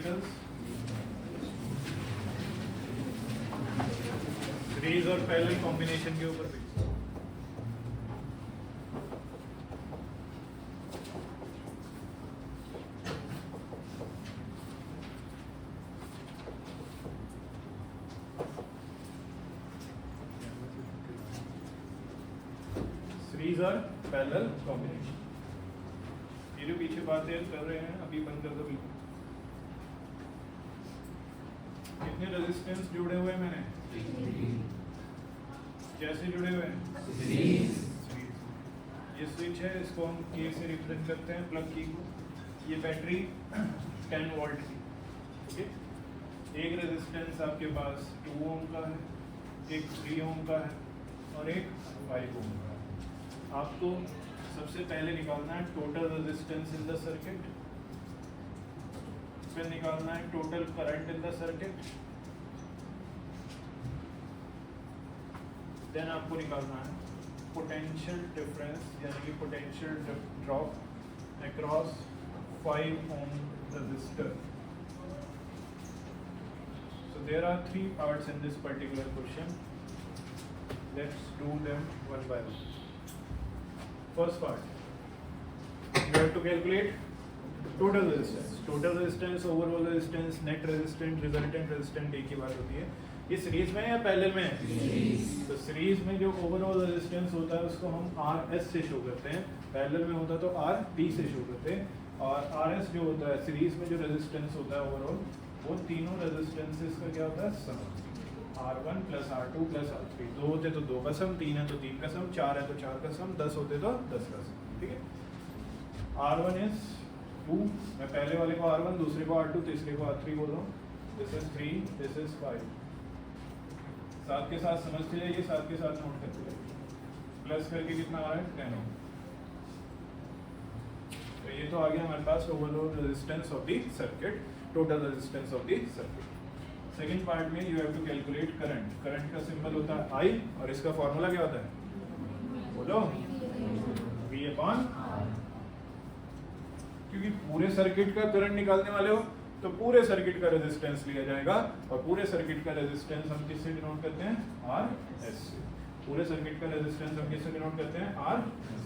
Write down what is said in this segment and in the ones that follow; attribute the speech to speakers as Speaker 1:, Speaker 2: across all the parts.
Speaker 1: Numericals, series और parallel combination के ऊपर भी। सीरीज और पैरेलल कॉम्बिनेशन, ये जो पीछे बातें कर रहे हैं अभी बंद कर दो बिल्कुल। कितने रेजिस्टेंस जुड़े हुए हैं मैंने? कैसे जुड़े हुए हैं? सीरीज। ये स्विच है, इसको हम के से रिप्रेजेंट करते हैं, प्लग की को। ये बैटरी 10 वोल्ट की, ठीक है। एक रेजिस्टेंस आपके पास 2 ओम का है, एक 3 ओम का है और एक 5 ओम का है। आपको सबसे पहले निकालना है total resistance in the circuit, फिर निकालना है total current in the circuit, then आपको निकालना है पोटेंशियल डिफरेंस यानी कि potential drop across 5 ohm resistor. So there are 3 parts in this particular question. Let's do them one by one. First part, you have to calculate total resistance. Total resistance, overall resistance, net resistance, resultant resistance एक ही बात होती है। ये series में है या parallel में है? तो सीरीज में जो ओवरऑल रेजिस्टेंस होता है उसको हम RS से शो करते हैं, पैरेलल में होता है तो RP से शो करते हैं। और RS जो होता है सीरीज में जो रेजिस्टेंस होता है ओवरऑल, वो तीनों रेजिस्टेंसेस का क्या होता है? सम। R1 plus R2 plus R3, 2 होते तो 2 का सम, 3 है तो 3 का सम, 4 है तो 4 का सम, 10 होते तो 10 का सम, ठीक है। R1 इज 2, मैं पहले वाले को R1, दूसरे को R2, तीसरे को R3 बोल रहा हूँ। This is 3, this is 5। साथ के साथ समझते जाइए, साथ के साथ नोट करते जाइए। प्लस करके कितना आ रहा है? 10 ओम। तो ये तो आ गया हमारे पास overall resistance of the circuit, total resistance of the circuit. Second part में you have to calculate current. Current का सिंबल होता है I और इसका फॉर्मूला क्या होता है? बोलो, V अपॉन। क्योंकि पूरे सर्किट का करंट निकालने वाले हो तो पूरे सर्किट का रेजिस्टेंस लिया जाएगा, और पूरे सर्किट का रेजिस्टेंस हम किससे डिनोट करते हैं? RS से। पूरे सर्किट का रेजिस्टेंस हम किससे डिनोट करते हैं? RS।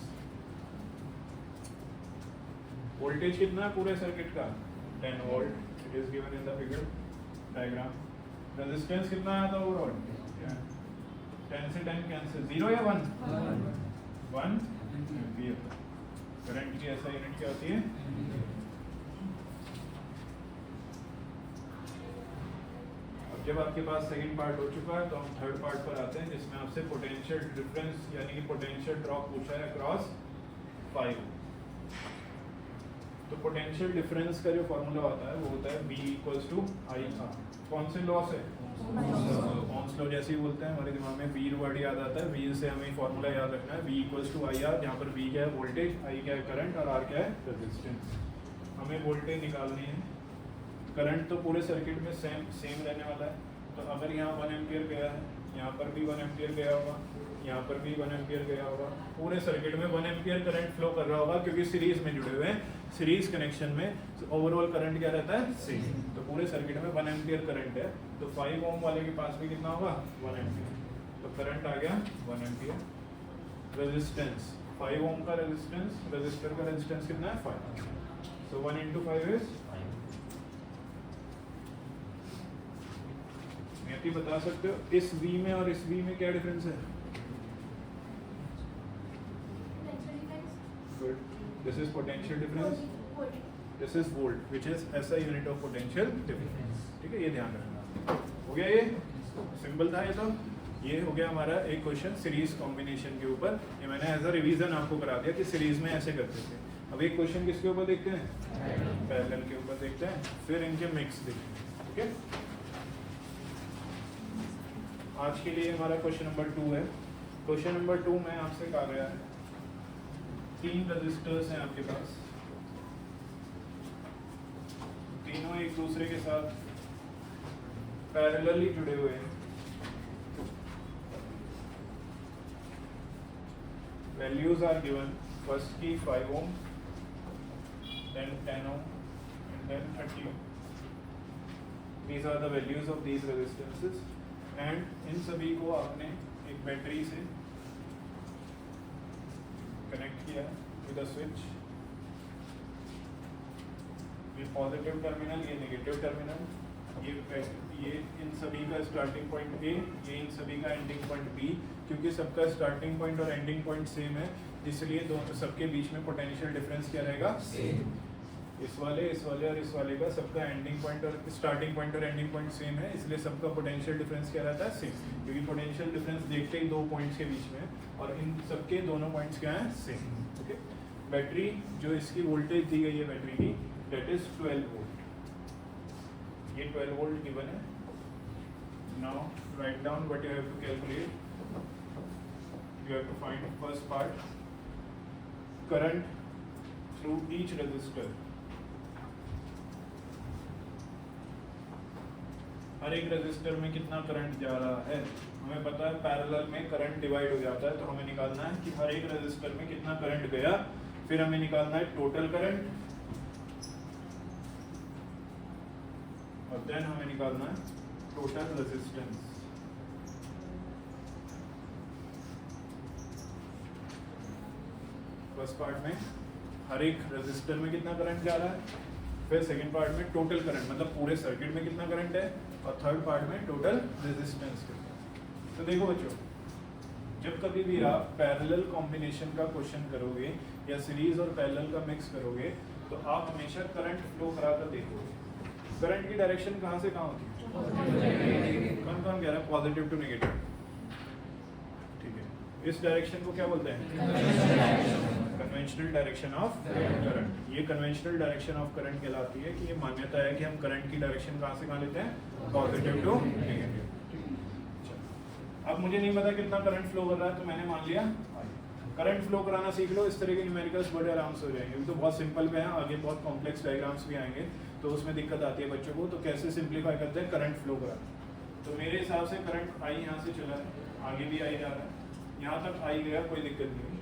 Speaker 1: वोल्टेज कितना है पूरे सर्किट का? 10 volt, it is given in the figure diagram. Resistance कितना आया था ओवरऑल? 10 से 10 कैंसिल, 0 या 1? 1 एम्पीयर। करंट की ऐसा यूनिट क्या होती है? अब जब आपके पास सेकंड पार्ट हो चुका है तो हम थर्ड पार्ट पर आते हैं, जिसमें आपसे पोटेंशियल डिफरेंस यानी कि पोटेंशियल ड्रॉप पूछा है अक्रॉस 5। तो पोटेंशियल डिफरेंस का जो फॉर्मूला होता है वो होता है V इक्वल्स टू IR। कौन से लॉ से? ओम्स लॉ जैसे ही बोलते हैं हमारे दिमाग में V वर्ड याद आता है। V से हमें फॉर्मूला याद रखना है, V इक्वल्स टू IR, जहाँ पर V क्या है? वोल्टेज, I क्या है? करंट, और R क्या है? रेजिस्टेंस। हमें वोल्टेज निकालनी है। करंट तो पूरे सर्किट में सेम रहने वाला है, तो अगर यहाँ 1 एम्पियर गया है, यहाँ पर भी 1 एम्पियर गया होगा, यहाँ पर भी 1 एम्पियर गया होगा, पूरे सर्किट में 1 एम्पियर करंट फ्लो कर रहा होगा, क्योंकि सीरीज में जुड़े हुए हैं। सीरीज कनेक्शन में ओवरऑल करंट क्या रहता है? सेम। तो पूरे सर्किट में 1 एम्पियर करंट है, तो 5 ओम वाले के पास भी कितना होगा? 1 एम्पियर। तो करंट आ गया 1 एम्पियर। रेजिस्टेंस 5 ओम का रेजिस्टेंस, रेजिस्टर का रेजिस्टेंस कितना है? 5। सो 1 into 5 इज 5। बता सकते हो इस V में और इस V में क्या डिफरेंस है? Good. This is potential difference. This is volt, which is SI unit of potential difference. ठीक है, ये ध्यान रखना। हो गया, ये सिंपल था। ये तो ये हो गया हमारा एक क्वेश्चन सीरीज कॉम्बिनेशन के ऊपर। ये मैंने एज अ रिवीजन आपको करा दिया कि सीरीज में ऐसे करते थे। अब एक क्वेश्चन किसके ऊपर देखते हैं? पैरेलल के ऊपर देखते हैं, फिर इनके मिक्स देखते हैं। ठीक है, आज के लिए हमारा क्वेश्चन नंबर 2 है। क्वेश्चन नंबर 2 में आपसे कहा गया है 3 रजिस्टर्स हैं आपके पास, तीनों एक दूसरे के साथ पैरेलली जुड़े हुए हैं। वैल्यूज आर गिवन, फर्स्ट की 5 ohm, then 10 ohm and then 30 ohm. these are the values of these resistances, and इन सभी को आपने एक बैटरी से कनेक्ट किया विद अ स्विच, ये पॉजिटिव टर्मिनल, ये नेगेटिव टर्मिनल, ये इन सभी का स्टार्टिंग पॉइंट ए, ये इन सभी का एंडिंग पॉइंट बी। क्योंकि सबका स्टार्टिंग पॉइंट और एंडिंग पॉइंट सेम है, इसलिए दोनों सबके बीच में पोटेंशियल डिफरेंस क्या रहेगा? सेम। इस वाले और इस वाले का सबका एंडिंग पॉइंट और स्टार्टिंग पॉइंट और एंडिंग पॉइंट सेम है, इसलिए सबका पोटेंशियल डिफरेंस क्या रहता है? सेम। क्योंकि पोटेंशियल डिफरेंस देखते ही दो पॉइंट्स के बीच में, और इन सबके दोनों पॉइंट्स क्या हैं? सेम। ओके, बैटरी जो इसकी वोल्टेज दी गई है बैटरी की, दैट इज 12 वोल्ट। ये 12 वोल्ट गिवन है। Now write down what you have to calculate. You have to find first part, current through each resistor. हर एक रेजिस्टर में कितना करंट जा रहा है? हमें पता है पैरेलल में करंट डिवाइड हो जाता है, तो हमें निकालना है कि हर एक रेजिस्टर में कितना करंट गया। फिर हमें निकालना है टोटल करंट, और देन हमें निकालना है टोटल रेजिस्टेंस। फर्स्ट पार्ट में हर एक रेजिस्टर में कितना करंट जा रहा है, फिर सेकंड पार्ट में टोटल करंट मतलब पूरे सर्किट में कितना करंट है, और थर्ड पार्ट में टोटल रेजिस्टेंस कितना है। तो देखो बच्चों, जब कभी भी आप पैरेलल कॉम्बिनेशन का क्वेश्चन करोगे या सीरीज और पैरेलल का मिक्स करोगे, तो आप हमेशा करंट फ्लो करा कर देखोगे। करंट की डायरेक्शन कहाँ से कहाँ होती है? कौन कौन कह रहा है पॉजिटिव टू नेगेटिव? ठीक है, इस डायरेक्शन को क्या बोलते हैं? Conventional direction of current. ये कन्वेंशनल डायरेक्शन ऑफ करंट कहलाती है कि ये मान्यता है कि हम करंट की डायरेक्शन कहाँ से कहाँ लेते हैं? Positive to negative. अब मुझे नहीं पता कितना करंट फ्लो कर रहा है, तो मैंने मान लिया करंट फ्लो कराना सीख लो। इस तरह के न्यूमेरिकल्स बड़े आराम से हो जाएंगे। तो बहुत सिंपल पे हैं, आगे बहुत कॉम्प्लेक्स डायग्राम्स भी आएंगे, तो उसमें दिक्कत आती है बच्चों को। तो कैसे सिंप्लीफाई करते हैं करंट फ्लो कराना। तो मेरे हिसाब से करंट आई यहाँ से चला है, आगे भी आई जा रहा है, यहाँ तक आई गया, कोई दिक्कत नहीं।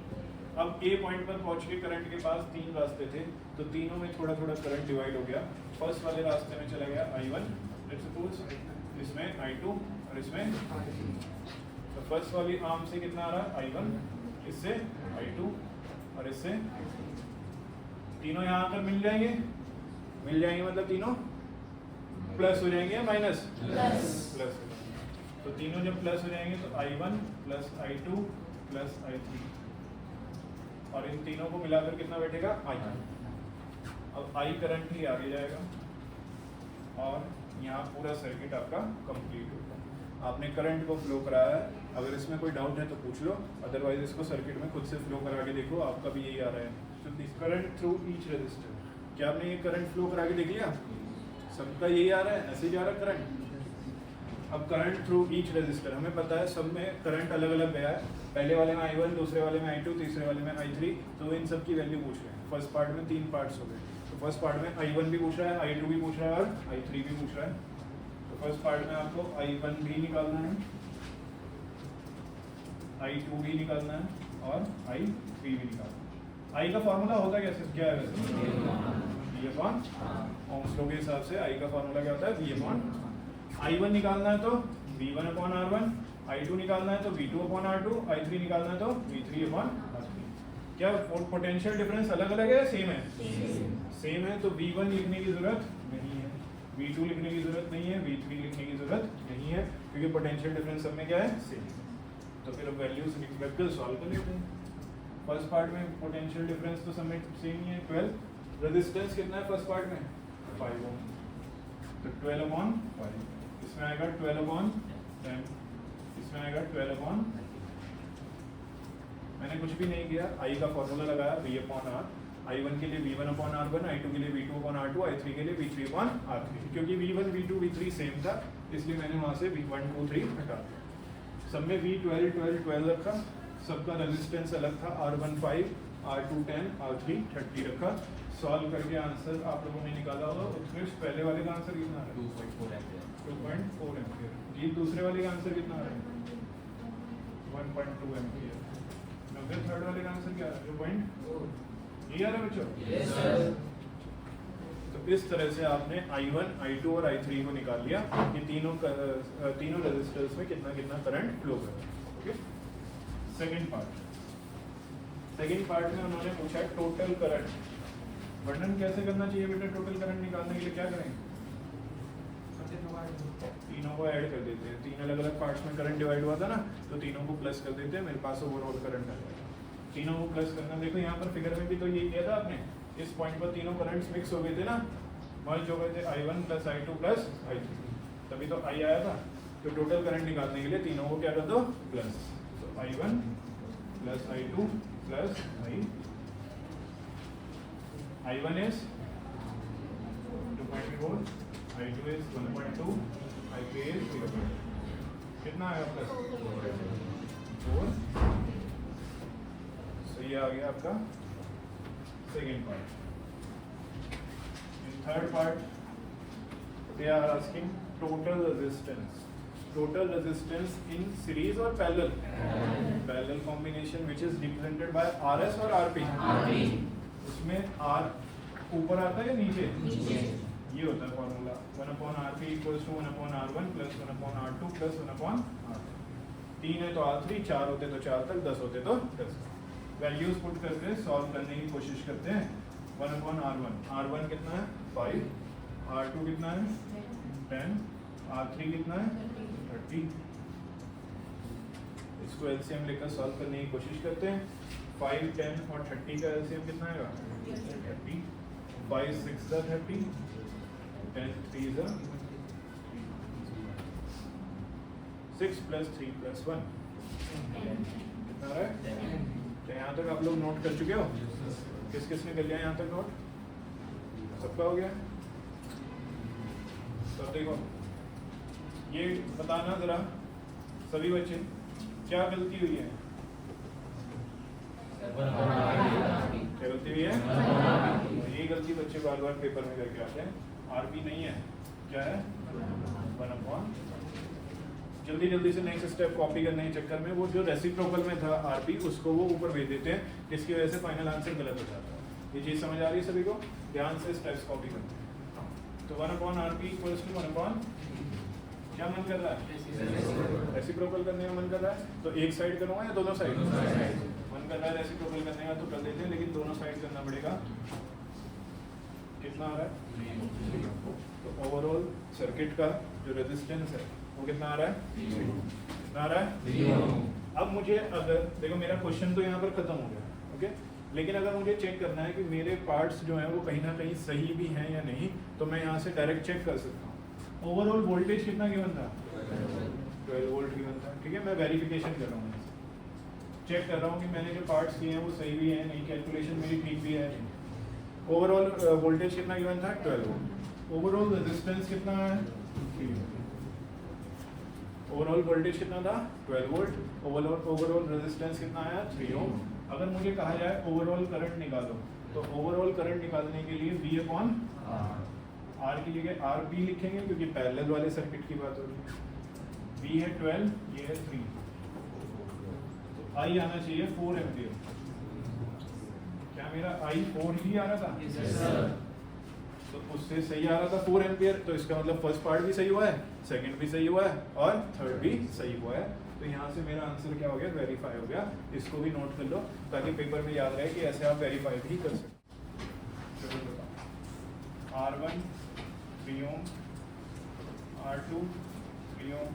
Speaker 1: अब ए पॉइंट पर पहुंच के करंट के पास तीन रास्ते थे, तो तीनों में थोड़ा थोड़ा करंट डिवाइड हो गया। फर्स्ट वाले रास्ते में चला गया I1, लेट्स सपोज, इसमें I2 और इसमें I3। तो फर्स्ट वाली आर्म से कितना आ रहा है? I1, इससे I2 और इससे तीनों यहाँ आकर मिल जाएंगे मतलब तीनों प्लस हो जाएंगे या माइनस? प्लस। तो तीनों जब प्लस हो जाएंगे तो I1 plus I2 plus I3, और इन तीनों को मिलाकर कितना बैठेगा? I। अब I करंट ही आगे जाएगा, और यहाँ पूरा सर्किट आपका कंप्लीट होगा। आपने करंट को फ्लो कराया है, अगर इसमें कोई डाउट है तो पूछ लो, अदरवाइज इसको सर्किट में खुद से फ्लो करा के देखो, आपका भी यही आ रहा है। तो this current through each resistor, क्या आपने ये करंट फ्लो करा के देख लिया? सबका यही आ रहा है, ऐसे जा रहा है करंट। अब करंट थ्रू ईच रेजिस्टर, हमें पता है सब में करंट अलग अलग गया है। पहले वाले में I1, दूसरे वाले में I2, तीसरे वाले में I3। तो इन सब की वैल्यू पूछ रहे हैं। फर्स्ट पार्ट में तीन पार्ट्स हो गए। तो फर्स्ट पार्ट में I1 भी पूछ रहा है, I2 भी पूछ रहा है, और I3 भी पूछ रहा है। तो फर्स्ट पार्ट में आपको I1 भी निकालना है, I2 भी निकालना है, और I3 भी निकालना है। I का फॉर्मूला होता क्या है वैसे? ओम्स लॉ के हिसाब से I का फॉर्मूला क्या होता है? V/R। I1 निकालना है तो V1/R1, I2 निकालना है तो V2/R2, I3 निकालना है तो V3/R3। क्या पोटेंशियल डिफरेंस अलग अलग है या सेम है? सेम है, तो V1 लिखने की जरूरत नहीं है, V2 लिखने की जरूरत नहीं है, V3 लिखने की जरूरत नहीं है, क्योंकि पोटेंशियल डिफरेंस सब में क्या है? सेम। तो फिर वैल्यूज रखकर सॉल्व कर लेते हैं। फर्स्ट पार्ट में पोटेंशियल डिफरेंस तो सब में सेम ही है, 12। रेजिस्टेंस कितना है फर्स्ट पार्ट में? 5 ओम, तो 12/5। इसमें आएगा 12/10, इसमें आएगा 12/। मैंने कुछ भी नहीं किया, I का फॉर्मूला लगाया V/R। I1 के लिए V1/R1, I2 के लिए V2/R2, I3 के लिए V3/R3। क्योंकि V1, V2, V3 सेम था, इसलिए मैंने वहाँ से V1, 2, 3 हटा दिया। सब में V12, 12, 12 रखा, सबका रेजिस्टेंस अलग था, R1 5, R2 10, R3 30 रखा। सॉल्व करके आंसर आप लोगों ने निकाला होगा। उत्कृष्ट पहले वाले का आंसर कितना है? 2.4 एम्पियर। जी दूसरे वाले का आंसर कितना है? 1.2 एम्पियर। फिर थर्ड वाले का आंसर क्या है? 2.4। ये आ रहा है बच्चों? तो इस तरह से आपने I1, I2 और I3 को निकाल लिया कि तीनों रेजिस्टर्स में कितना कितना करंट फ्लो कर रहा है। ओके, सेकेंड पार्ट में उन्होंने पूछा टोटल करंट। वर्णन कैसे करना चाहिए बेटा? टोटल करंट निकालने के लिए क्या करें? तीनों को ऐड कर देते हैं। तीन अलग अलग पार्ट्स में करंट डिवाइड हुआ था ना, तो तीनों को प्लस कर देते हैं, मेरे पास ओवरऑल करंट आ जाएगा। तीनों को प्लस करना, देखो यहाँ पर फिगर में भी तो ये किया था आपने, इस पॉइंट पर तीनों करंट्स मिक्स हो गए थे ना, मर्ज हो गए थे I1 plus I2 plus I3, तभी तो I आया था। तो टोटल करंट निकालने के लिए तीनों को क्या कर दो? प्लस। तो I1 plus I2 plus I1 is 2.4, I2 is 1.2, I3 is 0. कितना आया प्लस? 4। तो ये आ गया आपका second part. In third part they are asking total resistance. Total resistance in series और parallel combination which is represented by RS और RP। उसमें R ऊपर आता है या नीचे? ये होता है formula 1/RP equals to 1/R1 plus 1/R2 plus 1/R3। 3 है तो R3, 4 होते तो 4 तक, 10 होते तो 10। वैल्यूज पुट करके सॉल्व करने की कोशिश करते हैं। 1/R1, R1 कितना है? 5, R2 कितना है? 10, R3 कितना है? 30। इसको एलसीएम लेकर सॉल्व करने की कोशिश करते हैं। 5, 10 और 30 का एलसीएम कितना आएगा? 30। 5 6 30, 10 3 6 प्लस 3 प्लस 1 कितना आ रहा है? तो यहाँ तक आप लोग नोट कर चुके हो? किस किस ने कर लिया यहाँ तक नोट? सबका हो गया? तो देखो, ये बताना जरा सभी बच्चे, क्या गलती हुई है? क्या गलती हुई है? यही गलती बच्चे बार बार पेपर में करके आते हैं। आरपी नहीं है, क्या है? 1/। जल्दी से नेक्स्ट स्टेप कॉपी करने के चक्कर में वो जो रेसिप्रोकल में था आरपी, उसको वो ऊपर भेज देते हैं, जिसकी वजह से फाइनल आंसर गलत हो जाता है। ये चीज़ समझ आ रही है सभी को? ध्यान से स्टेप्स कॉपी करते हैं। तो 1/RP इक्वल्स टू 1/, क्या मन कर रहा है? रेसिप्रोकल करने का मन कर रहा है, तो एक साइड करूँगा या दोनों साइड? मन कर रहा है रेसिप्रोकल करने का तो कर देते हैं, लेकिन दोनों साइड करना पड़ेगा। कितना आ रहा है? तो ओवरऑल सर्किट का जो रेजिस्टेंस है वो कितना आ रहा है? कितना आ रहा है? अब मुझे अगर देखो, मेरा क्वेश्चन तो यहाँ पर खत्म हो गया, ओके, लेकिन अगर मुझे चेक करना है कि मेरे पार्ट्स जो हैं वो कहीं ना कहीं सही भी हैं या नहीं, तो मैं यहाँ से डायरेक्ट चेक कर सकता हूँ। ओवरऑल वोल्टेज कितना गिवन था? 12 वोल्ट गिवन था, ठीक है। मैं वेरिफिकेशन कर रहा हूँ, चेक कर रहा हूँ कि मैंने जो पार्ट्स किए हैं वो सही भी है नहीं, कैलकुलेशन मेरी ठीक भी है। ओवरऑल वोल्टेज कितना गिवन था? 12 वोल्ट। ओवरऑल रेजिस्टेंस कितना है? 3 वोल्ट। ओवरऑल वोल्टेज कितना था? 12 वोल्ट। ओवरऑल रेजिस्टेंस कितना आया? 3 ओम। अगर मुझे कहा जाए ओवरऑल करंट निकालो, तो ओवरऑल करंट निकालने के लिए V/R, R की जगह RB लिखेंगे क्योंकि पैरेलल वाले सर्किट की बात हो रही है। V है 12, ये है 3, तो I आना चाहिए 4 एम्पियर। क्या मेरा I 4 ही आ रहा था? yes, तो उससे सही आ रहा था 4 एम्पियर, तो इसका मतलब फर्स्ट पार्ट भी सही हुआ है, सेकंड भी सही हुआ है और थर्ड भी सही हुआ है। तो यहाँ से मेरा आंसर क्या हो गया? वेरीफाई हो गया। इसको भी नोट कर लो ताकि पेपर में याद रहे कि ऐसे आप वेरीफाई भी कर सकते। R1 3 ओम, R2 3 ओम,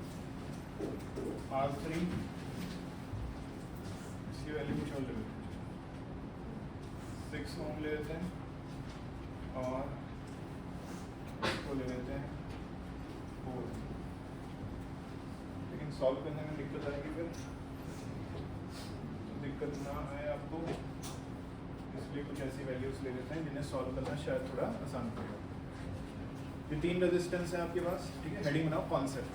Speaker 1: R3 इसकी वैल्यू कुछ और ले लेते हैं, 6 ओम ले लेते हैं, और इसको ले लेते हैं 4। लेकिन सॉल्व करने में दिक्कत आएगी फिर, तो दिक्कत ना आए आपको, इसलिए कुछ ऐसी वैल्यूज ले लेते हैं जिन्हें सॉल्व करना शायद थोड़ा आसान पड़ेगा। ये 3 रेजिस्टेंस है आपके पास, ठीक है। हेडिंग बनाओ कॉन्सेप्ट।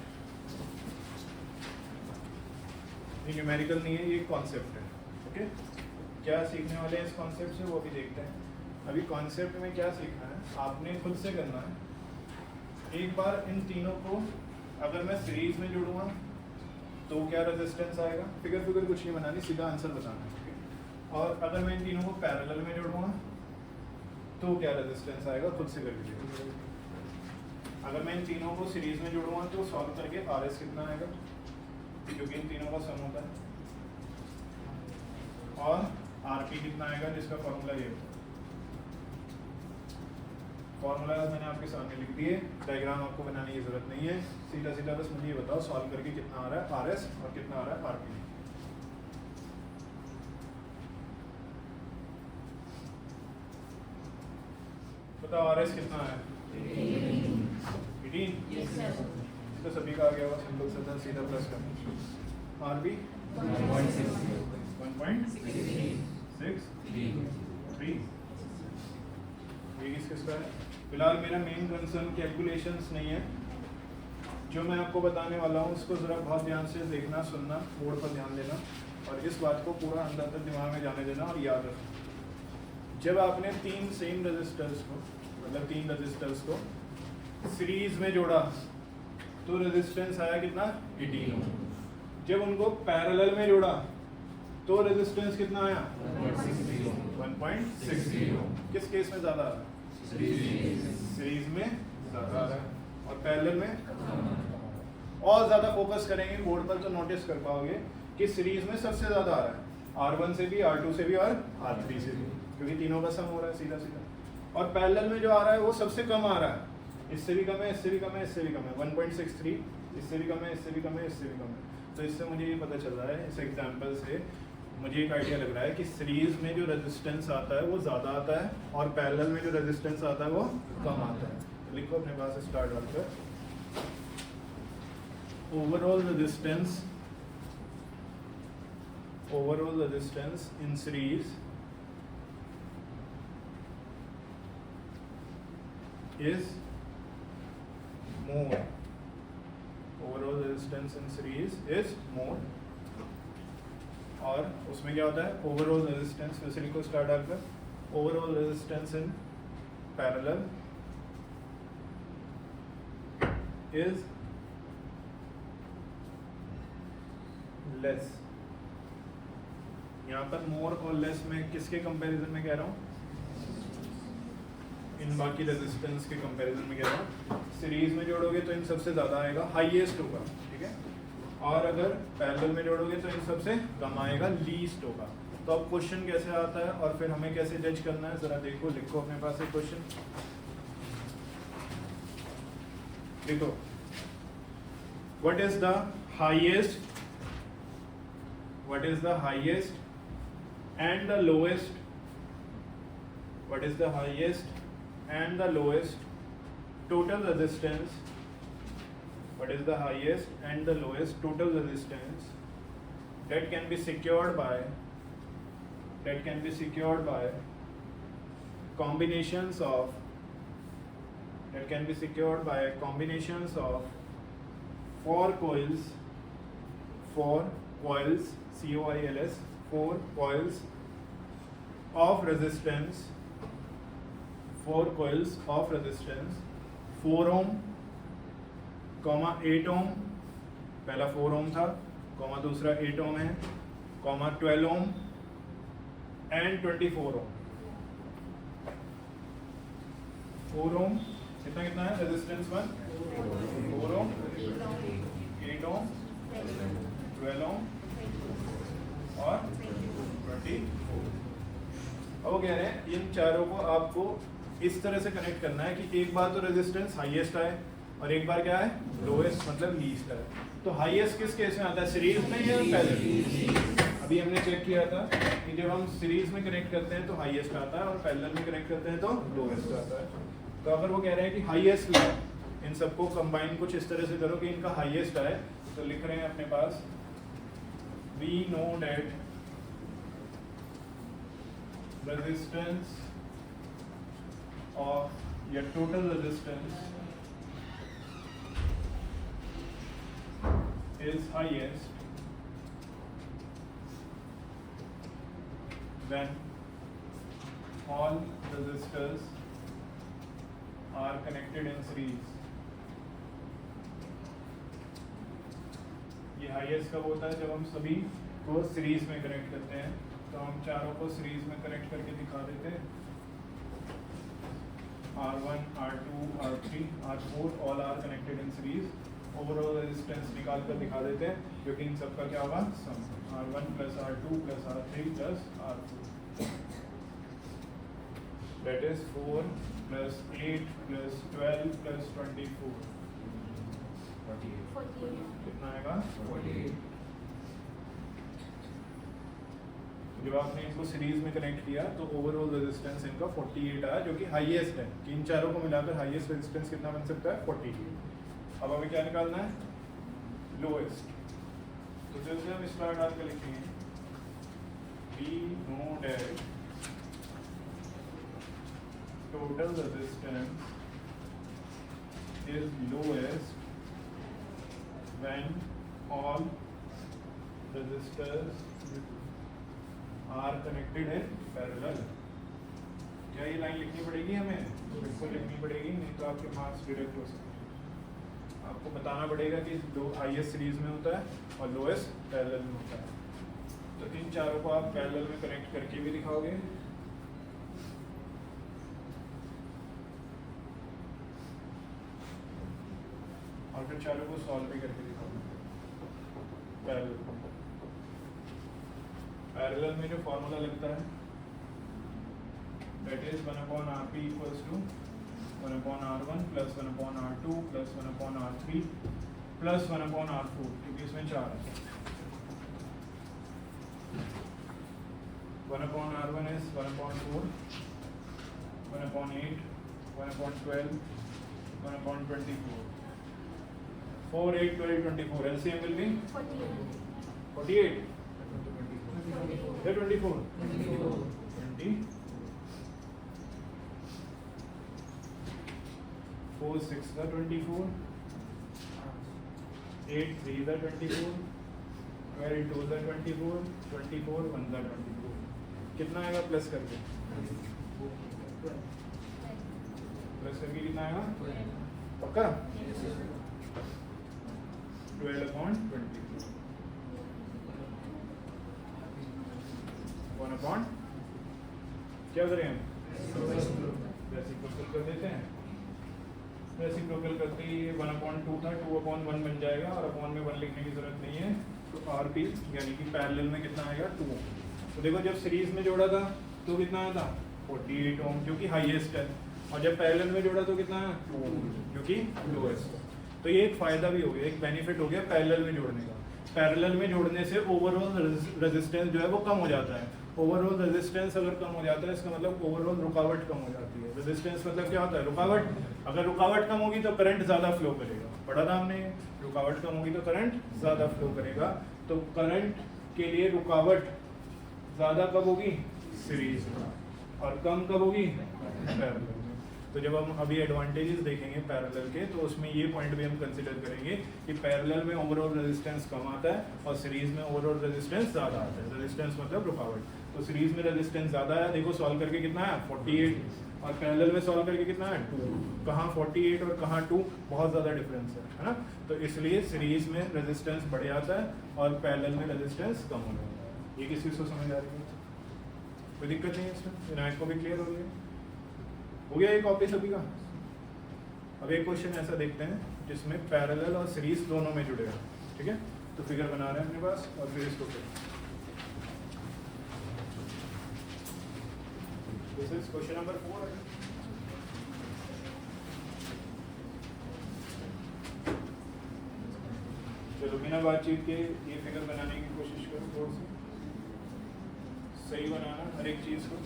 Speaker 1: ये न्यूमेरिकल नहीं है, ये कॉन्सेप्ट है, ओके। क्या सीखने वाले हैं इस कॉन्सेप्ट से वो भी देखते हैं। अभी कॉन्सेप्ट में क्या सीखना है, आपने खुद से करना है। एक बार इन तीनों को अगर मैं सीरीज में जोड़ूंगा तो क्या रेजिस्टेंस आएगा, फिगर कुछ नहीं बनानी, सीधा आंसर बताना है। और अगर मैं इन तीनों को पैरेलल में जोड़ूंगा तो क्या रेजिस्टेंस आएगा खुद से कर लीजिए। अगर मैं इन तीनों को सीरीज में जोड़ूंगा तो सॉल्व करके RS कितना आएगा, क्योंकि इन तीनों का सम होता है, और RP कितना आएगा जिसका फॉर्मूला ये होता है। फॉर्मूला मैंने आपके सामने लिख दिए, डायग्राम आपको बनाने की जरूरत नहीं है, सीधा सीधा बस मुझे ये बताओ सॉल्व करके कितना आ रहा है RS और कितना आ रहा है RP। बताओ RS कितना है 18, तो सभी का आ गया हुआ सिंपल सा सीधा प्लस का। RP 1.63 ये किसका है। फिलहाल मेरा मेन कंसर्न कैलकुलेशंस नहीं है, जो मैं आपको बताने वाला हूँ उसको ज़रा बहुत ध्यान से देखना, सुनना, बोर्ड पर ध्यान देना और इस बात को पूरा अंदर तक दिमाग में जाने देना और याद रखना। जब आपने तीन सेम रजिस्टर्स को, मतलब तीन रजिस्टर्स को सीरीज में जोड़ा तो रेजिस्टेंस आया कितना 18 ओम। जब उनको पैरेलल में जोड़ा तो रेजिस्टेंस कितना आया 1.60 ओम। किस केस में ज़्यादा आ रहा है, सीरीज में ज़्यादा आ रहा है और पैरेलल में। और ज़्यादा फोकस करेंगे बोर्ड पर तो नोटिस कर पाओगे कि सीरीज में सबसे ज़्यादा आ रहा है, R1 से भी, R2 से भी और R3 से भी, क्योंकि तीनों का सम हो रहा है सीधा सीधा। और पैरेलल में जो आ रहा है वो सबसे कम आ रहा है, इससे भी कम है, इससे भी कम है, इससे भी कम है, 1.63, इससे भी कम है, इससे भी कम है, इससे भी कम है। तो इससे मुझे ये पता चल रहा है, इस एग्जाम्पल से मुझे एक आइडिया लग रहा है कि सीरीज में जो रेजिस्टेंस आता है वो ज़्यादा आता है और पैरेलल में जो रेजिस्टेंस आता है वो कम आता है। तो लिखो अपने पास स्टार्ट डालकर, overall resistance in series is more. Overall resistance in series is more. और उसमें क्या होता है, ओवरऑल रेजिस्टेंस, वैसे लिखो स्टार्ट डालकर, overall resistance in parallel is less. यहाँ पर मोर और लेस में किसके कंपैरिजन में कह रहा हूँ, इन बाकी रेजिस्टेंस के कंपैरिजन में कह रहा हूँ। सीरीज में जोड़ोगे तो इन सबसे ज़्यादा आएगा, हाईएस्ट होगा, ठीक है। और अगर पैरेलल में जोड़ोगे तो इन सबसे कम आएगा, लीस्ट होगा। तो अब क्वेश्चन कैसे आता है और फिर हमें कैसे जज करना है, ज़रा देखो, लिखो अपने पास एक क्वेश्चन, लिखो, what is the highest and the lowest, what is the highest and the lowest total resistance, what is the highest and the lowest total resistance that can be secured by combinations of four coils, COILS, 4 coils of resistance, 4 ohm, 8 ohm, पहला 4 ohm था, दूसरा 8 ohm है, 12 ohm and 24 ohm। 4 ohm कितना है resistance 1, 4 ohm, 8 ohm, 12 ohm और 24। अब वो कह रहे हैं इन चारों को आपको इस तरह से कनेक्ट करना है कि एक बार तो रेजिस्टेंस हाईएस्ट आए और एक बार क्या है लोएस्ट, मतलब लीस्ट आए। तो हाईएस्ट किस केस में आता है, सीरीज में या पैरेलल? अभी हमने चेक किया था कि जब हम सीरीज में कनेक्ट करते हैं तो हाईएस्ट आता है और पैरेलल में कनेक्ट करते हैं तो लोएस्ट आता है। तो अगर वो कह रहे हैं कि हाईएस्ट लो, इन सबको कंबाइन कुछ इस तरह से करो कि इनका हाईएस्ट आए, तो लिख रहे हैं अपने पास, we know that resistance of your total resistance is highest when all resistors are connected in series। ये हाईएस्ट कब होता है, जब हम सभी को सीरीज में कनेक्ट करते हैं। तो हम चारों को सीरीज में कनेक्ट करके दिखा देते हैं। R1, R2, R3, R4 all are connected in series. Overall resistance निकाल कर दिखा देते हैं, क्योंकि इन सबका क्या होगा सम, R1 plus R2 plus R3 plus R4, that is 4 plus 8 plus 12 plus 24,
Speaker 2: 48
Speaker 1: कितना आएगा
Speaker 2: 48।
Speaker 1: जब आपने इनको सीरीज में कनेक्ट किया तो ओवरऑल रेजिस्टेंस इनका 48 आया, जो कि हाईएस्ट है, कि इन चारों को मिलाकर हाईएस्ट रेजिस्टेंस कितना बन सकता है 48। अब हमें क्या निकालना है लोएस्ट, तो जैसे हम स्टार डाल के लिखेंगे we know that total resistance is lowest when all resistors are connected in parallel. क्या ये लाइन लिखनी पड़ेगी हमें? बिल्कुल लिखनी पड़ेगी, नहीं तो आपके मार्क्स डिडक्ट हो सकते हैं। आपको बताना पड़ेगा कि दो हाईएस्ट सीरीज में होता है और लोएस्ट पैरेलल में होता है। तो इन चारों को आप पैरेलल में कनेक्ट करके भी दिखाओगे, और फिर चारों को सॉल्व भी करके दिखाओगे पैरेलल। पैरेलल में जो फॉर्मूला लगता है that is 1/Rp equals to 1/R1 plus 1/R2 plus 1/R3 plus 1/R4, क्योंकि इसमें 4 है। 1/R1 is 1/4, 1/8, 1/12, 1/24, 4, 8, 12, 24, LCM will be 48, 24, 20, 4, 6 का 24, 8, 3 का 24, 12, 2 का 24, 24, 1 का 24, कितना आएगा प्लस करके? प्लस करके कितना आएगा पक्का? 12/24, 1/, क्या करें हम रेसिप्रोकल कर देते हैं। रेसिप्रोकल करते ही 1/2 था, 2/1 बन जाएगा, और अपॉन में 1 लिखने की जरूरत नहीं है। तो आरपी यानी कि पैरेलल में कितना आएगा 2। तो देखो जब सीरीज में जोड़ा था तो कितना आया था 48 ओम, जो कि हाईएस्ट है, और जब पैरेलल में जोड़ा तो कितना है 2 ओम, जो कि लोएस्ट है। तो ये एक फायदा भी हो गया, एक बेनिफिट हो गया पैरेलल में जोड़ने का। पैरेलल में जोड़ने से ओवरऑल रेजिस्टेंस जो है वो कम हो जाता है। ओवरऑल रेजिस्टेंस अगर कम हो जाता है, इसका मतलब ओवरऑल रुकावट कम हो जाती है। रेजिस्टेंस मतलब क्या होता है? रुकावट। अगर रुकावट कम होगी तो करंट ज़्यादा फ्लो करेगा, पढ़ा था हमने, रुकावट कम होगी तो करंट ज़्यादा फ्लो करेगा। तो करंट के लिए रुकावट ज़्यादा कब होगी? सीरीज में, और कम कब होगी? पैरेलल में। तो जब हम अभी एडवांटेजेस देखेंगे पैरेलल के, तो उसमें ये पॉइंट भी हम कंसिडर करेंगे कि पैरेलल में ओवरऑल रेजिस्टेंस कम आता है और सीरीज में ओवरऑल रेजिस्टेंस ज़्यादा आता है। रेजिस्टेंस मतलब रुकावट। तो सीरीज में रेजिस्टेंस ज़्यादा है, देखो सॉल्व करके कितना है 48, और पैरेलल में सॉल्व करके कितना है 2। कहाँ 48 और कहाँ 2, बहुत ज़्यादा डिफरेंस है ना। तो इसलिए सीरीज में रेजिस्टेंस बढ़ जाता है और पैरेलल में रेजिस्टेंस कम हो जाता है। ये किसी को समझ आ रही है? कोई दिक्कत नहीं है इसमें? विनायक को भी क्लियर हो गया ये कॉपी सभी का। अब एक क्वेश्चन ऐसा देखते हैं जिसमें पैरेलल और सीरीज दोनों में जुड़ेगा, ठीक है। तो फिगर बना रहे हैं अपने पास, और फिर इसको दिस इज क्वेश्चन नंबर 4 है। चलो बिना बातचीत के ये फिगर बनाने की कोशिश करो, थोड़ी सी सही बनाना हर एक चीज को।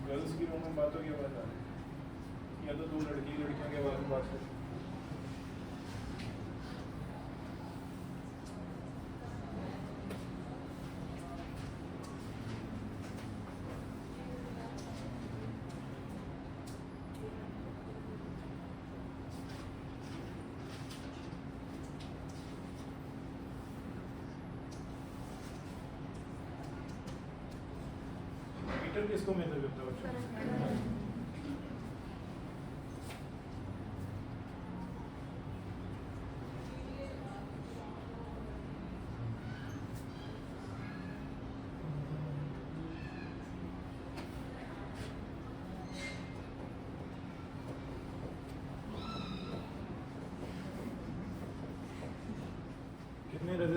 Speaker 1: गर्ल्स की रूम में बातों की आवाज आ रही है, या तो 2 लड़कियों की आवाज में बात कर। मीटर किसको मेजर करता है बच्चों?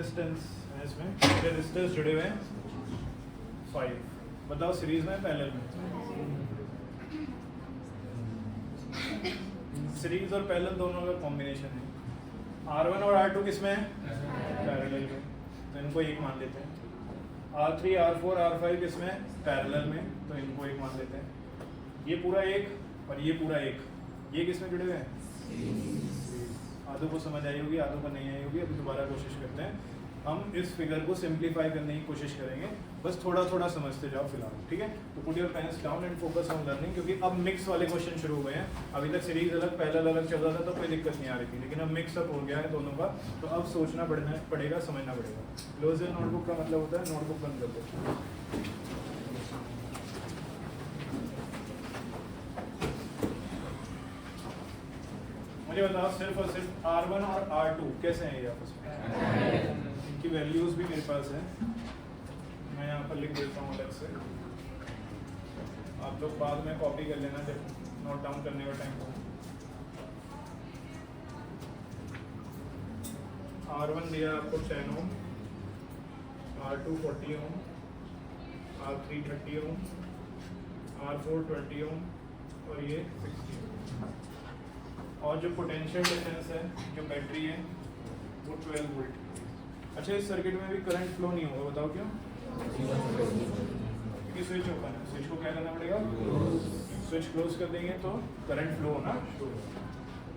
Speaker 1: रेजिस्टेंस है इसमें, रेजिस्टेंस जुड़े हुए हैं 5। बताओ सीरीज में पैरेलल में? सीरीज और पैरेलल दोनों का कॉम्बिनेशन है। R1 और R2 किस में है? पैरेलल में, तो इनको एक मान लेते हैं। R3 R4 R5 किस में? पैरेलल में, तो इनको एक मान लेते हैं। ये पूरा एक और ये पूरा एक, ये किस में जुड़े हुए हैं? आधों को समझ आई होगी, आधों को नहीं आई होगी। अभी दोबारा कोशिश करते हैं, हम इस फिगर को सिंप्लीफाई करने की कोशिश करेंगे, बस थोड़ा थोड़ा समझते जाओ फिलहाल, ठीक है? तो put your pens down and focus on learning, क्योंकि अब मिक्स वाले क्वेश्चन शुरू हुए हैं। अभी तक सीरीज अलग पैरेलल अलग चल रहा था तो कोई दिक्कत नहीं आ रही थी, लेकिन अब मिक्सअप हो गया है दोनों का, तो अब सोचना पड़ेगा, समझना पड़ेगा। क्लोज योर नोटबुक का मतलब होता है नोटबुक बंद कर दो। मुझे बताओ सिर्फ और सिर्फ R1 और R2 कैसे हैं ये आपस में? इनकी वैल्यूज भी मेरे पास है, मैं यहाँ पर लिख देता हूँ अलग से, आप लोग बाद में कॉपी कर लेना जब नोट डाउन करने का टाइम हो। R1 दिया आपको 10 ओम, R2 40 ओम, R3 30 ओम, R4 20 ओम और ये 60 ओम। और जो पोटेंशियल डिफरेंस है, जो बैटरी है, वो 12 वोल्ट। अच्छा, इस सर्किट में भी करंट फ्लो नहीं होगा, बताओ क्यों? क्योंकि स्विच ओपन है। स्विच को क्या करना पड़ेगा? स्विच क्लोज कर देंगे तो करंट फ्लो होना शुरू होगा।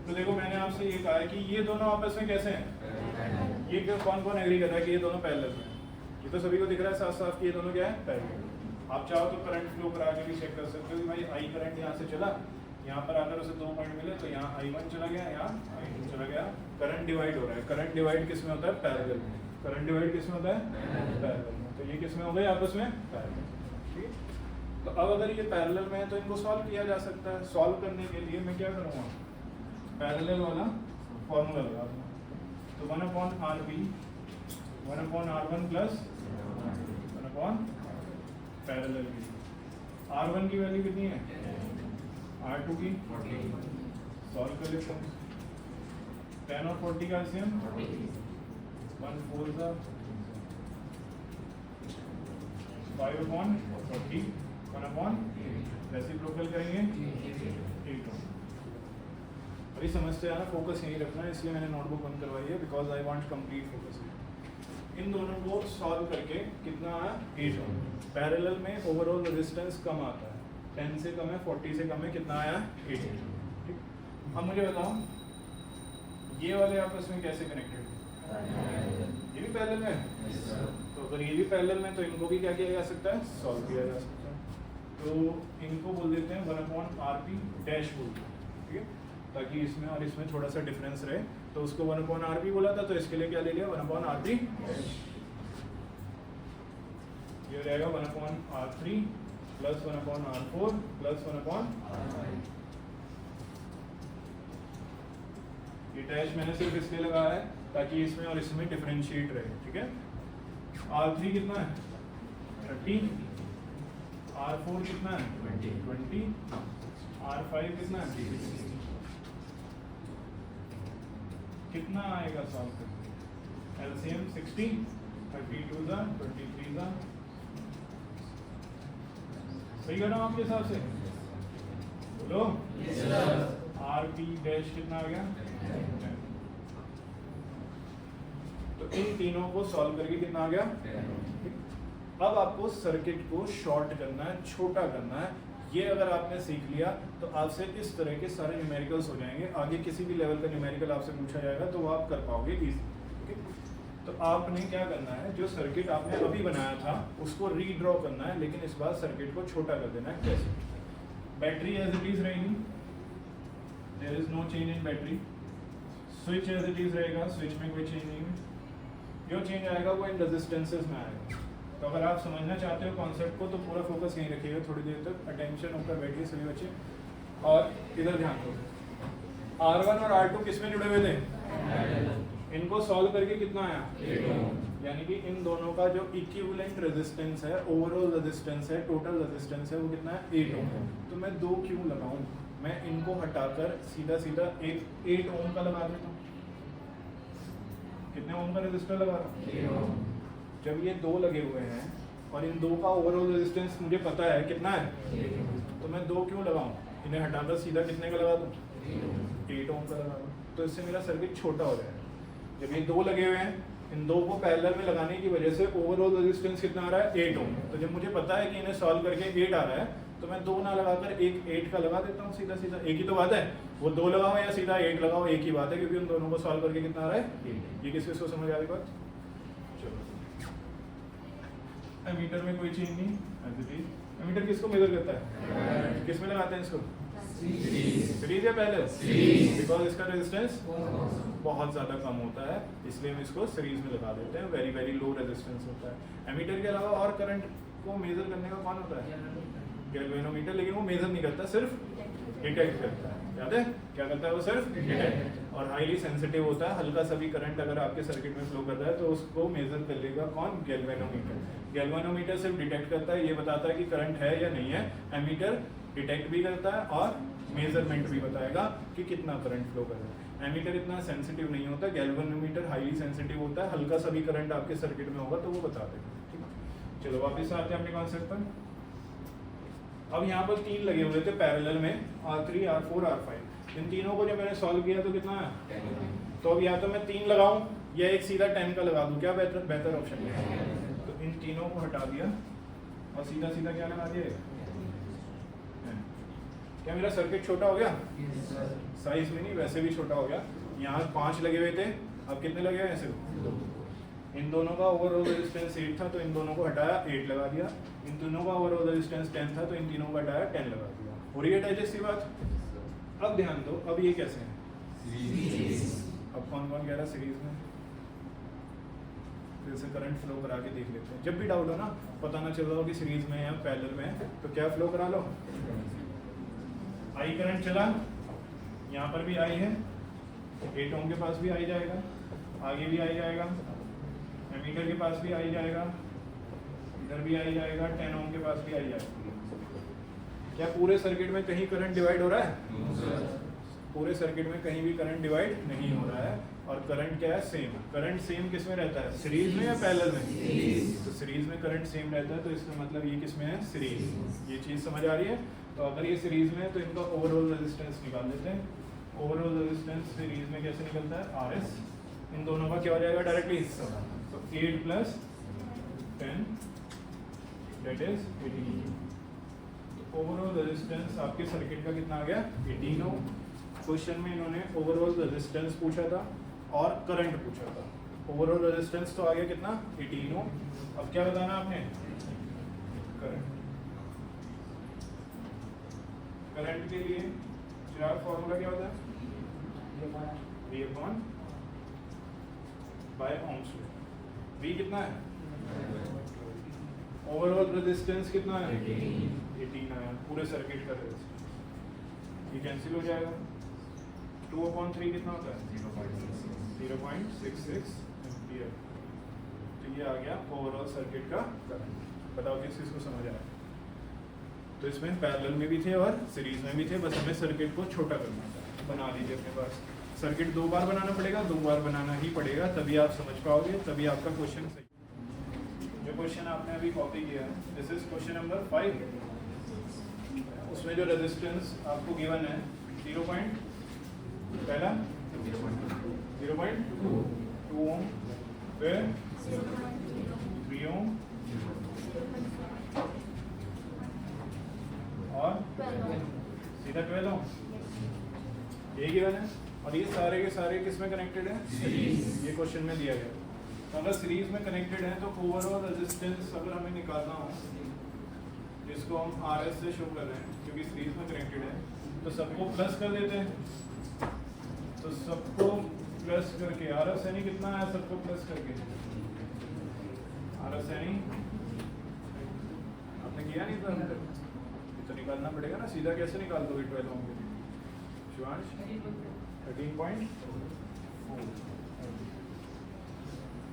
Speaker 1: तो देखो, मैंने आपसे ये कहा है कि ये दोनों आपस में कैसे हैं? ये कौन कौन एग्री कर रहा है कि ये दोनों पैरेलल हैं? ये तो सभी को दिख रहा है साफ साफ कि ये दोनों क्या है? पैरेलल। आप चाहो तो करंट फ्लो करा के भी चेक कर सकते हो कि भाई आई करंट यहाँ से चला, यहाँ पर आकर उसे 2 पॉइंट मिले, तो यहाँ I1 चला गया, यहाँ I2 चला गया। करंट डिवाइड हो रहा है। करंट डिवाइड किस में होता है? पैरेलल में। करंट डिवाइड किस में होता है? पैरेलल में। तो ये किस में हो गए आपस में? पैरेलल। ठीक है, तो अब अगर ये पैरेलल में है तो इनको सॉल्व किया जा सकता है। सॉल्व करने के लिए मैं क्या करूँगा? पैरेलल वाला फॉर्मूला लगा दूँगा। तो 1/RB 1/R1 प्लस 1/पैरेलल की। R1 की वैल्यू कितनी है? R2 की 40। सॉल्व कर लेते हैं। 10 और 40 का एलसीएम 1 4 का 5/40 1/, रेसिप्रोकल करेंगे 8। अभी समझते हैं ना, फोकस यहीं रखना है, इसलिए मैंने नोटबुक बंद करवाई है, because I want complete focus. इन दोनों को सॉल्व करके कितना आया? 8 ओम। पैरेलल में ओवरऑल रेजिस्टेंस कम आता है, 10 से कम है, 40 से कम है, कितना आया? 8 ओम। ठीक, अब मुझे बताओ ये वाले आपस में कैसे कनेक्टेड है? ये भी पैरेलल में है। तो अगर ये भी पैरेलल में, तो इनको भी क्या किया जा सकता है? सॉल्व किया जा सकता है। तो इनको बोल देते हैं 1/RP डैश बोलते हैं, ठीक है, ताकि इसमें और इसमें थोड़ा सा डिफरेंस रहे। तो उसको 1/RP बोला था, तो इसके लिए क्या ले लिया? 1/RP। ये रहेगा 1/R3 plus 1/R4 plus 1/R। ये डैश मैंने सिर्फ इसलिए लगाया है ताकि इसमें और इसमें डिफरेंशिएट रहे, ठीक है। R3 कितना है? 30। R4 कितना है? 20। R5 कितना है? 60। कितना आएगा सॉल्व करके? एलसीएम 60, 32 जा 23 जा, सही कर रहा हूँ आपके हिसाब से? बोलो। RP डैश कितना आ गया? तो इन तीनों को सॉल्व करके कितना आ गया? अब आपको सर्किट को शॉर्ट करना है, छोटा करना है। ये अगर आपने सीख लिया तो आपसे इस तरह के सारे न्यूमेरिकल्स हो जाएंगे। आगे किसी भी लेवल का न्यूमेरिकल आपसे पूछा जाएगा तो वो आप कर पाओगे इजीली। तो आपने क्या करना है, जो सर्किट आपने अभी बनाया था उसको रीड्रॉ करना है, लेकिन इस बार सर्किट को छोटा कर देना है। कैसे? बैटरी एज इट इज रहेगी, there is no change in battery. Switch as it is रहेगा, स्विच में कोई चेंज नहीं है। जो चेंज आएगा वो इन रेजिस्टेंसेस में आएगा। तो अगर आप समझना चाहते हो कॉन्सेप्ट को तो पूरा फोकस यहीं रखिएगा, थोड़ी देर तक अटेंशन होकर बैठिए सभी बच्चे, और इधर ध्यान दो। R1 और R2 किस में जुड़े हुए थे? इनको सॉल्व करके कितना आया? 8 ओम। यानी कि इन दोनों का जो इक्विवेलेंट रेजिस्टेंस है, ओवरऑल रेजिस्टेंस है, टोटल रेजिस्टेंस है, वो कितना है? 8 ओम। तो मैं 2 क्यों लगाऊं? मैं इनको हटाकर सीधा सीधा 8 ओम का लगा देता हूँ। कितने ओम का रेजिस्टर लगा रहा हूँ? जब ये दो लगे हुए हैं और इन दो का ओवरऑल रेजिस्टेंस मुझे पता है कितना है, तो मैं दो क्यों लगाऊं? इन्हें हटाकर सीधा कितने का लगा दूं? 8 ओम का लगा दूं, तो इससे मेरा सर्किट छोटा हो जाएगा। जब ये दो लगे हुए हैं, इन दो को पैरेलल में लगाने की वजह से ओवरऑल रेजिस्टेंस कितना आ रहा है? 8 ओम। तो जब मुझे पता है कि इन्हें सॉल्व करके 8 आ रहा है, तो मैं दो ना लगाकर एक 8 का लगा देता हूँ सीधा सीधा। एक ही तो बात है, वो दो लगाओ या सीधा 8 लगाओ, एक ही बात है, क्योंकि उन दोनों को सॉल्व करके कितना आ रहा है? ये किस किस को समझ आ रही बात? चलो, एमीटर में कोई चेंज नहीं, एज इट इज। एमीटर किसको मेजर करता है? किस में लगाते हैं इसको? सीरीज या पैरेलल? बिकॉज इसका रेजिस्टेंस बहुत ज़्यादा कम होता है, इसलिए हम इसको सीरीज में लगा देते हैं। वेरी वेरी लो रेजिस्टेंस होता है। एमीटर के अलावा और करंट को मेजर करने का कौन होता है? गैल्वेनोमीटर, लेकिन वो मेजर नहीं करता, सिर्फ डिटेक्ट करता है। याद है क्या करता है वो? सिर्फ डिटेक्ट। और हाईली सेंसिटिव होता है, हल्का सा भी करंट अगर आपके सर्किट में फ्लो कर रहा है तो उसको मेजर कर लेगा कौन? गैल्वेनोमीटर। गैल्वेनोमीटर सिर्फ डिटेक्ट करता है, ये बताता है कि करंट है या नहीं है। एमीटर डिटेक्ट भी करता है और मेजरमेंट भी बताएगा कि कितना करंट फ्लो कर रहा है। एमीटर इतना सेंसिटिव नहीं होता, गैल्वेनोमीटर हाईली सेंसिटिव होता है, हल्का सा भी करंट आपके सर्किट में होगा तो वो बता देगा। ठीक है, चलो वापस आते हैं अपने कॉन्सेप्ट पर। अब यहाँ पर 3 लगे हुए थे पैरेलल में, R3, R4, R5। इन तीनों को जब मैंने सॉल्व किया तो कितना है? तो अब या तो मैं 3 लगाऊं या एक सीधा 10 का लगा दूं, क्या बेहतर ऑप्शन है? तो इन तीनों को हटा दिया और सीधा सीधा क्या लगा दिया? क्या मेरा सर्किट छोटा हो गया? साइज में नहीं, वैसे भी छोटा हो गया। यहाँ 5 लगे हुए थे, अब कितने लगे हुए हैं? सिर्फ इन दोनों का ओवरऑल रेजिस्टेंस 8 था, तो इन दोनों को हटाया, 8 लगा दिया। इन दोनों का ओवरऑल रेजिस्टेंस 10 था, तो इन तीनों को हटाया, 10 लगा दिया। हो रही है डाइजेस्ट की बात? अब ध्यान दो, अब ये कैसे है? अब कौन कौन कह रहा है सीरीज में? फिर से करंट फ्लो करा के देख लेते हैं। जब भी डाउट हो ना, पता ना चल रहा हो कि सीरीज में या पैरेलल में है, तो क्या फ्लो करा लो? आई करंट चला, यहाँ पर भी आई है, 8 ओम के पास भी आई जाएगा, आगे भी आई जाएगा, एमीटर के पास भी आई जाएगा, इधर भी आई जाएगा, 10 ओम के पास भी आई जाएगा। क्या पूरे सर्किट में कहीं करंट डिवाइड हो रहा है? पूरे सर्किट में कहीं भी करंट डिवाइड नहीं हो रहा है। और करंट क्या है? सेम। करंट सेम किस में रहता है? सीरीज में या पैरेलल में? तो सीरीज में करंट सेम रहता है, तो इसका मतलब ये किस में है? सीरीज। ये चीज़ समझ आ रही है? तो अगर ये सीरीज में है तो इनका ओवरऑल रेजिस्टेंस निकाल लेते हैं। ओवरऑल रेजिस्टेंस सीरीज में कैसे निकलता है? RS। इन दोनों का क्या हो जाएगा डायरेक्टली? तो 8 + 10 दैट इज 18। तो ओवरऑल रेजिस्टेंस आपके सर्किट का कितना आ गया? 18 ओम। क्वेश्चन में इन्होंने ओवरऑल रेजिस्टेंस पूछा था और करंट पूछा था। ओवरऑल रेजिस्टेंस तो आ गया कितना? 18 ओम। अब क्या बताना आपने? करंट। करंट के लिए चिराग फॉर्मूला क्या होता है? V/ohms law. V कितना है? ओवरऑल रेजिस्टेंस कितना है? 18 आया, पूरे सर्किट का रेजिस्टेंस। ये कैंसिल हो जाएगा। 2/3 कितना होता है? 0.66 एम्पियर। तो ये आ गया ओवरऑल सर्किट का करंट। बताओ किस चीज़ को समझ आया? तो इसमें पैरेलल में भी थे और सीरीज में भी थे, बस हमें सर्किट को छोटा करना था। बना लीजिए अपने पास। सर्किट 2 बार बनाना पड़ेगा, 2 बार बनाना ही पड़ेगा, तभी आप समझ पाओगे, तभी आपका क्वेश्चन सही। जो क्वेश्चन आपने अभी कॉपी किया है, दिस इज क्वेश्चन नंबर 5। उसमें जो रेजिस्टेंस आपको गिवन है 0. पहला 0.2 ओम, फिर 3 ओम और सीधा 12 ओम। ये गिवन है और ये सारे के सारे किस में कनेक्टेड है? सीरीज। ये क्वेश्चन में दिया गया। तो अगर सीरीज में कनेक्टेड है तो ओवरऑल रेजिस्टेंस अगर हमें निकालना हो, जिसको हम RS से शो कर रहे हैं क्योंकि सीरीज में कनेक्टेड है, तो सबको प्लस कर देते हैं। तो सबको प्लस करके RS यानी कितना है? सबको प्लस करके RS यानी आपने किया नहीं था, तो निकालना पड़ेगा ना। सीधा कैसे निकाल दोगे 12 ओम के लिए? शिवांश 13.4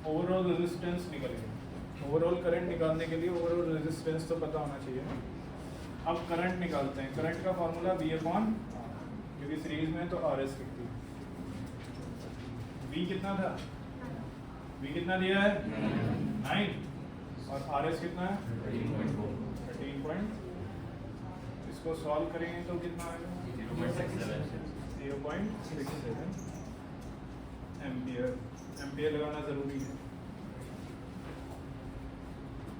Speaker 1: ओवरऑल रेजिस्टेंस निकलेगा। ओवरऑल करंट निकालने के लिए ओवरऑल रेजिस्टेंस तो पता होना चाहिए ना। अब करंट निकालते हैं। करंट का फॉर्मूला V/R, क्योंकि सीरीज में तो RS लिखती है। V कितना था? V कितना दिया है 9 और RS कितना है 13 इसको सॉल्व करेंगे तो कितना आएगा 0.67 एम्पियर लगाना जरूरी है।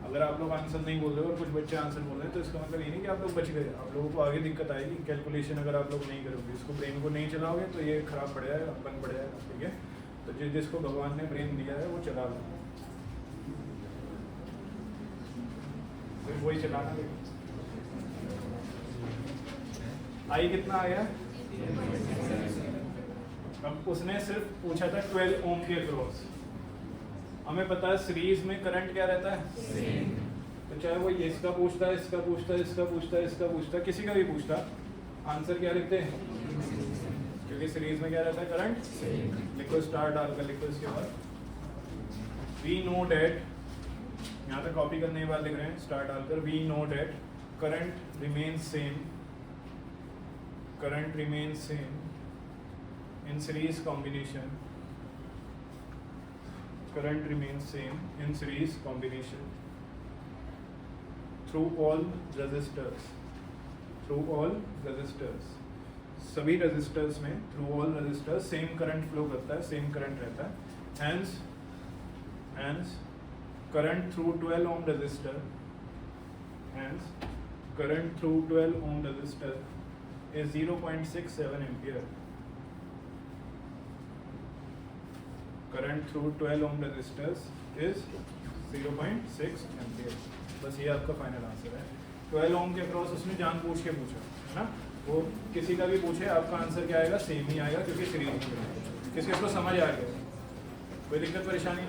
Speaker 1: अगर आप लोग आंसर नहीं बोल रहे हो और कुछ बच्चे आंसर बोल रहे हैं तो इसका मतलब ये नहीं कि आप लोग बच गए, आप लोगों को आगे दिक्कत आएगी। कैलकुलेशन अगर आप लोग नहीं करोगे, इसको ब्रेन को नहीं चलाओगे तो ये खराब पड़ जाएगा, बंद पड़ जाएगा, ठीक है। तो जिसको भगवान ने ब्रेन दिया है वो चला लो, फिर वही चलाना देगा। आई कितना आ गया? अब उसने सिर्फ पूछा था 12 ओम के अक्रॉस। हमें पता है सीरीज में करंट क्या रहता है, तो चाहे वो ये इसका पूछता है, इसका पूछता है, इसका पूछता है, इसका पूछता है, किसी का भी पूछता, आंसर क्या लिखते हैं, क्योंकि सीरीज में क्या रहता है करंट। लिखो स्टार डालकर लिखो इसके बाद वी नो डेट, यहाँ तक कॉपी करने के बाद लिख रहे हैं स्टार डालकर we know that current remains same, current remains same in series combination, current remains same in series combination through all resistors, through all resistors, सभी resistors में through all resistors same current flow करता है, same current रहता है। hence current through 12 ohm resistor, hence current through 12 ohm resistor is 0.67 ampere. Current through 12 ohm resistors is 0.6 ampere. बस ये आपका final answer है। 12 ohm के अक्रॉस उसने जानबूझ के पूछा है ना, वो किसी का भी पूछे आपका आंसर क्या आएगा, सेम ही आएगा, क्योंकि सीरीज में किसके को समझ आ गया, कोई दिक्कत परेशानी